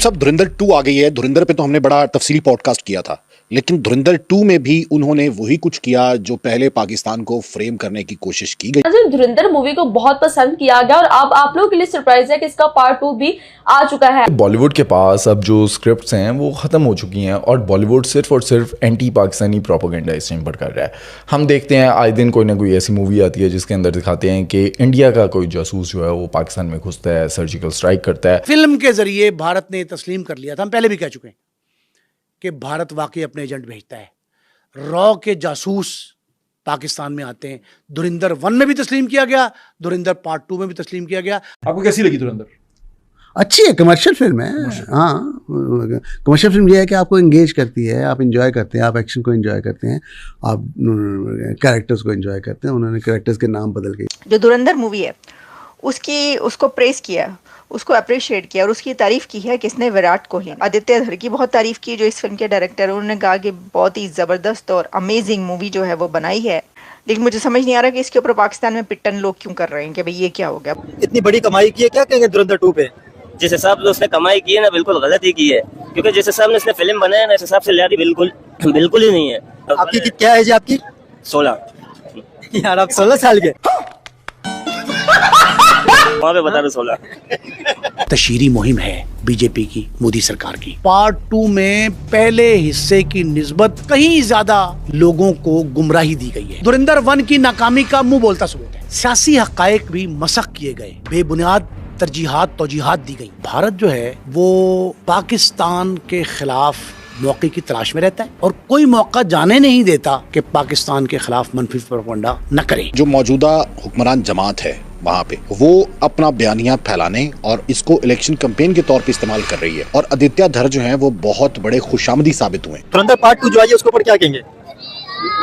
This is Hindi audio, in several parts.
सब धुरंधर 2 आ गई है। धुरंधर पे तो हमने बड़ा तफसीली पॉडकास्ट किया था, लेकिन धुरंधर 2 में भी उन्होंने वही कुछ किया जो पहले पाकिस्तान को फ्रेम करने की कोशिश की गई। धुरंधर मूवी को बहुत पसंद किया गया और अब आप लोगों के लिए सरप्राइज है कि इसका पार्ट 2 भी आ चुका है। बॉलीवुड के पास अब जो स्क्रिप्ट्स हैं वो ख़त्म हो चुकी हैं और बॉलीवुड सिर्फ और सिर्फ एंटी पाकिस्तानी प्रोपेगेंडा इस टाइम पर कर रहा है। हम देखते हैं आए दिन कोई ना कोई ऐसी मूवी आती है जिसके अंदर दिखाते हैं कि इंडिया का कोई जासूस जो है वो पाकिस्तान में घुसता है, सर्जिकल स्ट्राइक करता है। फिल्म के जरिए भारत ने तस्लीम कर लिया था, हम पहले भी कह चुके हैं कि भारत वाकई अपने एजेंट भेजता है। रॉ के जासूस पाकिस्तान में आते हैं। धुरंधर 1 में भी तस्लीम किया गया, धुरंधर पार्ट 2 में भी तस्लीम किया गया। आपको कैसी लगी धुरंधर? अच्छी है, कमर्शियल फिल्म है। हाँ, कमर्शियल फिल्म ये है कि आपको एंगेज करती है, आप एंजॉय करते हैं, आप एक्शन को एंजॉय करते हैं, आप कैरेक्टर्स को एंजॉय करते हैं। उन्होंने कैरेक्टर्स के नाम बदल के जो धुरंधर मूवी है उसको प्रेस किया, उसको अप्रिशिएट किया और उसकी तारीफ की है किसने? विराट कोहली। आदित्य धर की बहुत तारीफ की जो इस फिल्म के डायरेक्टर हैं। उन्होंने कहा कि बहुत ही ज़बरदस्त और अमेजिंग मूवी जो है वो बनाई है, लेकिन मुझे समझ नहीं आ रहा कि इसके ऊपर पाकिस्तान में पिट्टन लोग क्यों कर रहे हैं कि भाई ये क्या हो गया। इतनी बड़ी कमाई की है, क्या कहेंगे धुरंधर 2 पे? जिस हिसाब से उसने कमाई की है ना, बिल्कुल गलत ही की है, क्योंकि जिस हिसाब से उसने फिल्म बनाया ना, इस हिसाब से लियारी बिल्कुल ही नहीं है। आपकी क्या एज है आपकी? 16। यार आप 16 साल के। वहाँ पे बता दो 16। तशहीरी मुहिम है बीजेपी की, मोदी सरकार की। पार्ट 2 में पहले हिस्से की निस्बत कहीं ज्यादा लोगों को गुमराही दी गई है। धुरंधर 1 की नाकामी का मुंह बोलता सबूत है। सियासी हकायक भी मसख किए गए, बेबुनियाद तरजीहात तौजीहात दी गई। भारत जो है वो पाकिस्तान के खिलाफ मौके की तलाश में रहता है और कोई मौका जाने नहीं देता कि पाकिस्तान के खिलाफ मनफी प्रोपेगेंडा न करे। जो मौजूदा हुक्मरान जमात है वहाँ पे वो अपना बयानिया फैलाने और इसको इलेक्शन कैंपेन के तौर पे इस्तेमाल कर रही है, और आदित्य धर जो हैं वो बहुत बड़े खुशामदी साबित हुए। धुरंधर पार्ट 2 जो आई है उसके ऊपर क्या कहेंगे?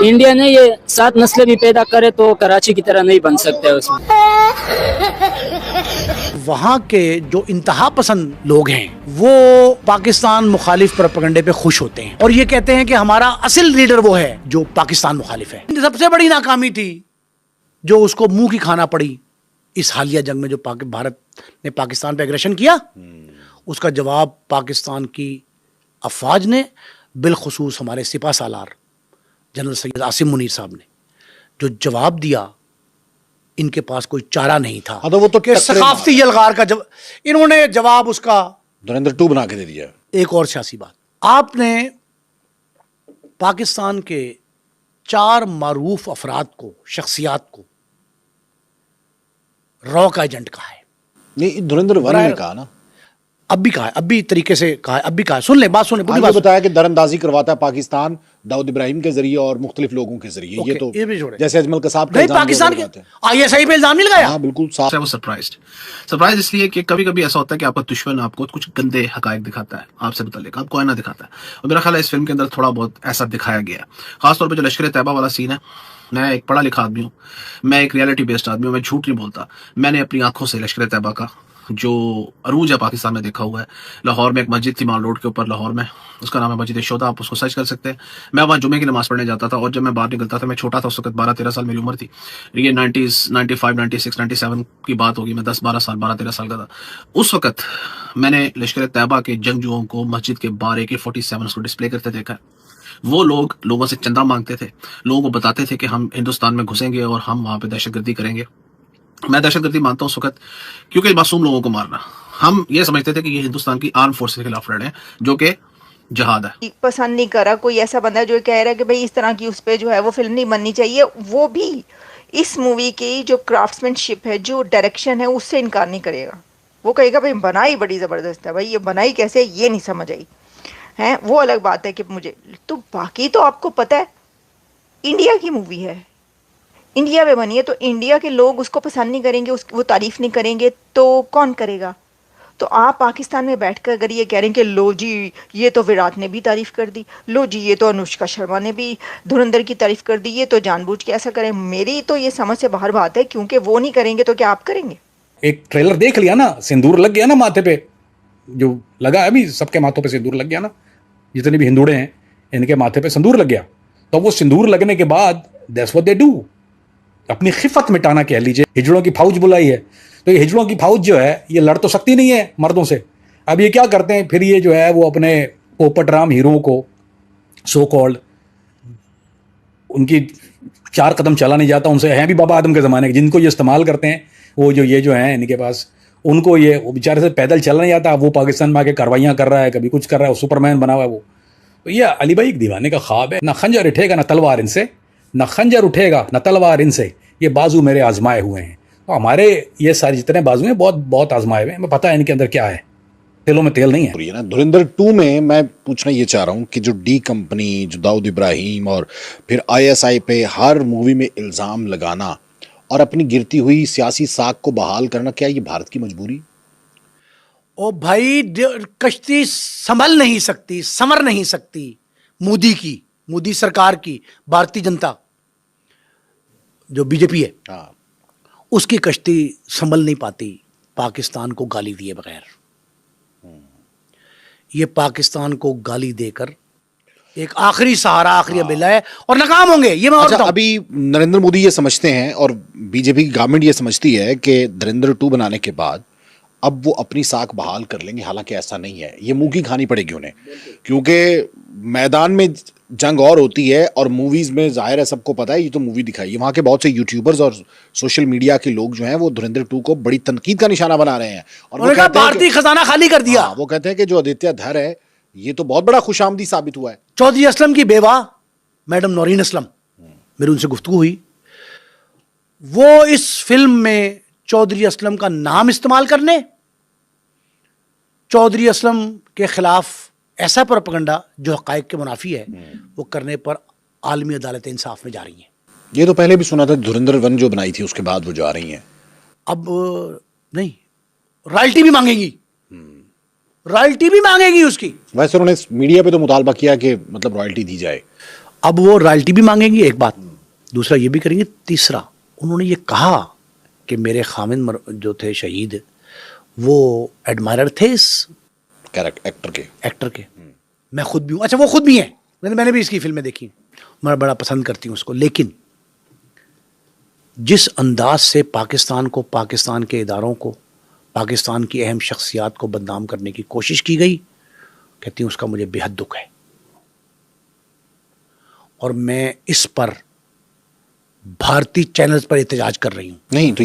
इंडिया ने ये 7 नस्लें भी पैदा करे तो कराची की तरह नहीं बन सकते उसमें। वहाँ के जो इंतहा पसंद लोग हैं वो पाकिस्तान मुखालिफ प्रोपेगेंडे पे खुश होते हैं और ये कहते हैं कि हमारा असल लीडर वो है जो पाकिस्तान मुखालिफ है। सबसे बड़ी नाकामी थी जो उसको मुंह की खाना पड़ी इस हालिया जंग में, जो भारत ने पाकिस्तान पे एग्रेशन किया, उसका जवाब पाकिस्तान की अफवाज ने, बिलखुसूस हमारे सिपा सालार जनरल सैयद आसिम मुनीर साहब ने जो जवाब दिया, इनके पास कोई चारा नहीं था। तो वो तो सकाफती यलगार का इन्होंने जवाब उसका धुरंधर 2 बना के दे दिया। एक और सियासी बात, आपने पाकिस्तान के 4 मारूफ अफराद को, शख्सियात को रॉ का एजेंट कहा है। नहीं, धुरंधर 1 में कहा ना, अब भी कहा है, अब भी तरीके से कहा है, अब भी कहा है। सुन ले, बात सुन ले, पूरी बात बताया कि दरअंदाजी करवाता है पाकिस्तान दाऊद इब्राहिम के जरिए और मुख्तलिफ लोगों के जरिए। ये तो ये भी छोड़े, जैसे अजमल कसाब का नहीं पाकिस्तान के ISI पे इल्जाम नहीं लगाया। हाँ बिल्कुल साफ। वो सरप्राइज इसलिए कि कभी कभी ऐसा होता है कि आपका दुश्मन आपको कुछ गंदे हकायक दिखाता है, आपसे मुताल्लिक आपको आईना दिखाता है, और मेरा ख्याल है इस फिल्म के अंदर थोड़ा बहुत ऐसा दिखाया गया है। खासतौर पर जो लश्कर तैयबा वाला सीन है, मैं एक पढ़ा लिखा आदमी हूँ, मैं एक रियलिटी बेस्ड आदमी हूँ, मैं झूठ नहीं बोलता। मैंने अपनी आंखों से लश्कर तैयबा का जो अरूज है पाकिस्तान में देखा हुआ है। लाहौर में एक मस्जिद थी माल रोड के ऊपर, लाहौर में, उसका नाम है मस्जिद शोदा, आप उसको सर्च कर सकते हैं। मैं वहाँ जुमे की नमाज पढ़ने जाता था और जब मैं बाहर निकलता था, मैं छोटा था उस वक्त, 12-13 साल मेरी उम्र थी। ये 90s 95 96 97 की बात होगी, मैं 10-12 साल 12-13 साल का था। उस वक्त मैंने लश्कर तैयबा के जंगजुओं को मस्जिद के बाहर AK-47 को डिस्प्ले करते देखा। वो लोग लोगों से चंदा मांगते थे, लोगों को बताते थे कि हम हिंदुस्तान में घुसेंगे और हम वहाँ पे दहशतगर्दी करेंगे। मैं दहशतगर्दी मानता हूँ उस वक्त, क्योंकि मासूम लोगों को मारना, हम ये समझते थे कि ये हिंदुस्तान की आर्म फोर्स के खिलाफ लड़ रहे हैं, जो कि जहाद है। पसंद नहीं करा कोई ऐसा बंदा जो कह रहा है कि भाई इस तरह की उस पे जो है वो फिल्म नहीं बननी चाहिए। वो भी इस मूवी की जो क्राफ्ट्समैनशिप है, जो डायरेक्शन है, उससे इनकार नहीं करेगा। वो कहेगा भाई बनाई बड़ी ज़बरदस्त है, भाई ये बनाई कैसे, ये नहीं समझ आई है। वो अलग बात है कि मुझे तो, बाकी तो आपको पता है इंडिया की मूवी है, इंडिया में बनी है, तो इंडिया के लोग उसको पसंद नहीं करेंगे, वो तारीफ नहीं करेंगे तो कौन करेगा? तो आप पाकिस्तान में बैठकर अगर ये कह रहे हैं कि लो जी ये तो विराट ने भी तारीफ कर दी, लो जी ये तो अनुष्का शर्मा ने भी धुरंधर की तारीफ कर दी, ये तो जानबूझ के ऐसा करें, मेरी तो ये समझ से बाहर बात है। क्योंकि वो नहीं करेंगे तो क्या आप करेंगे? एक ट्रेलर देख लिया ना, सिंदूर लग गया ना माथे पे, जो लगा है अभी सबके माथों पे सिंदूर लग गया ना, जितने भी हिंदुड़े हैं इनके माथे पे सिंदूर लग गया। तो वो सिंदूर लगने के बाद दैट्स व्हाट दे डू, अपनी खिफत मिटाना कह लीजिए। हिजड़ों की फौज बुलाई है, तो ये हिजड़ों की फौज जो है ये लड़ तो सकती नहीं है मर्दों से, अब ये क्या करते हैं फिर, ये जो है वो अपने पोपट राम हीरो को सो कॉल्ड, उनकी 4 कदम चला नहीं जाता, उनसे हैं भी बाबा आदम के ज़माने के, जिनको ये इस्तेमाल करते हैं, वो जो हैं इनके पास, उनको ये वो बेचारे से पैदल चल नहीं जाता, वो पाकिस्तान में आके कार्रवाइयाँ कर रहा है, कभी कुछ कर रहा है, वो सुपरमैन बना हुआ है वो। तो ये अली भाई एक दीवाने का ख्वाब है, ना खंजर उठेगा ना तलवार इनसे, ना खंजर उठेगा ना तलवार इनसे, ये बाजू मेरे आजमाए हुए हैं। तो हमारे ये सारे जितने बाजू हैं बहुत बहुत आजमाए हुए हैं, मैं पता है इनके अंदर क्या है, तेलों में तेल नहीं है। ना धुरंधर 2 में मैं पूछना ये चाह रहा हूँ कि जो डी कंपनी, जो दाऊद इब्राहिम और फिर ISI पे हर मूवी में इल्ज़ाम लगाना और अपनी गिरती हुई सियासी साख को बहाल करना, क्या ये भारत की मजबूरी? ओ भाई, कश्ती संभल नहीं सकती, संवर नहीं सकती मोदी सरकार की, भारतीय जनता जो बीजेपी है, हाँ, उसकी कश्ती संभल नहीं पाती पाकिस्तान को गाली दिए बगैर। ये पाकिस्तान को गाली देकर एक आखिरी सहारा, आखिरी अबेला है, और नाकाम होंगे ये मैं अच्छा, अभी नरेंद्र मोदी ये समझते हैं और बीजेपी की गवर्नमेंट ये समझती है कि धुरंधर 2 बनाने के बाद अब वो अपनी साख बहाल कर लेंगे, हालांकि ऐसा नहीं है। ये मुंह की खानी पड़ेगी उन्हें, क्योंकि मैदान में जंग और होती है और मूवीज में जाहिर है सबको पता है, ये तो मूवी दिखाई है। वहाँ के बहुत से यूट्यूबर्स और सोशल मीडिया के लोग जो हैं वो धुरंधर 2 को बड़ी तनकीद का निशाना बना रहे हैं और वो कहते हैं भारतीय खजाना खाली कर दिया। वो कहते हैं कि जो आदित्य धर है ये तो बहुत बड़ा खुशामदी साबित हुआ है। चौधरी असलम की बेवा मैडम नौरीन असलम, मेरी उनसे गुफ्तगू हुई, वो इस फिल्म में चौधरी असलम का नाम इस्तेमाल करने, चौधरी असलम के खिलाफ ऐसा प्रोपेगेंडा जो हकायक के मुनाफी है वो करने पर आलमी अदालत इंसाफ में जा रही हैं। ये तो पहले भी सुना था, धुरंधर 1 जो बनाई थी उसके बाद वो जा रही हैं। अब नहीं, रॉयल्टी भी मांगेगी, रॉयल्टी भी मांगेगी उसकी। वैसे उन्होंने मीडिया पे तो मुतालबा किया कि मतलब रॉयल्टी दी जाए। अब वो रॉयल्टी भी मांगेंगी, एक बात, दूसरा ये भी करेंगे, तीसरा उन्होंने ये कहा कि मेरे खामिन जो थे शहीद, वो एडमायरर थे इस एक्टर के। मैं खुद भी हूँ, अच्छा वो खुद भी हैं, मैंने भी इसकी फिल्में देखी, मैं बड़ा पसंद करती हूँ उसको। लेकिन जिस अंदाज से पाकिस्तान को, पाकिस्तान के इदारों को, पाकिस्तान की अहम शख्सियात को बदनाम करने की कोशिश की गई, कहती हूँ उसका मुझे बेहद दुख है। और मैं इस पर भारतीय चैनल्स पर एहतजाज कर रही हूँ। नहीं तो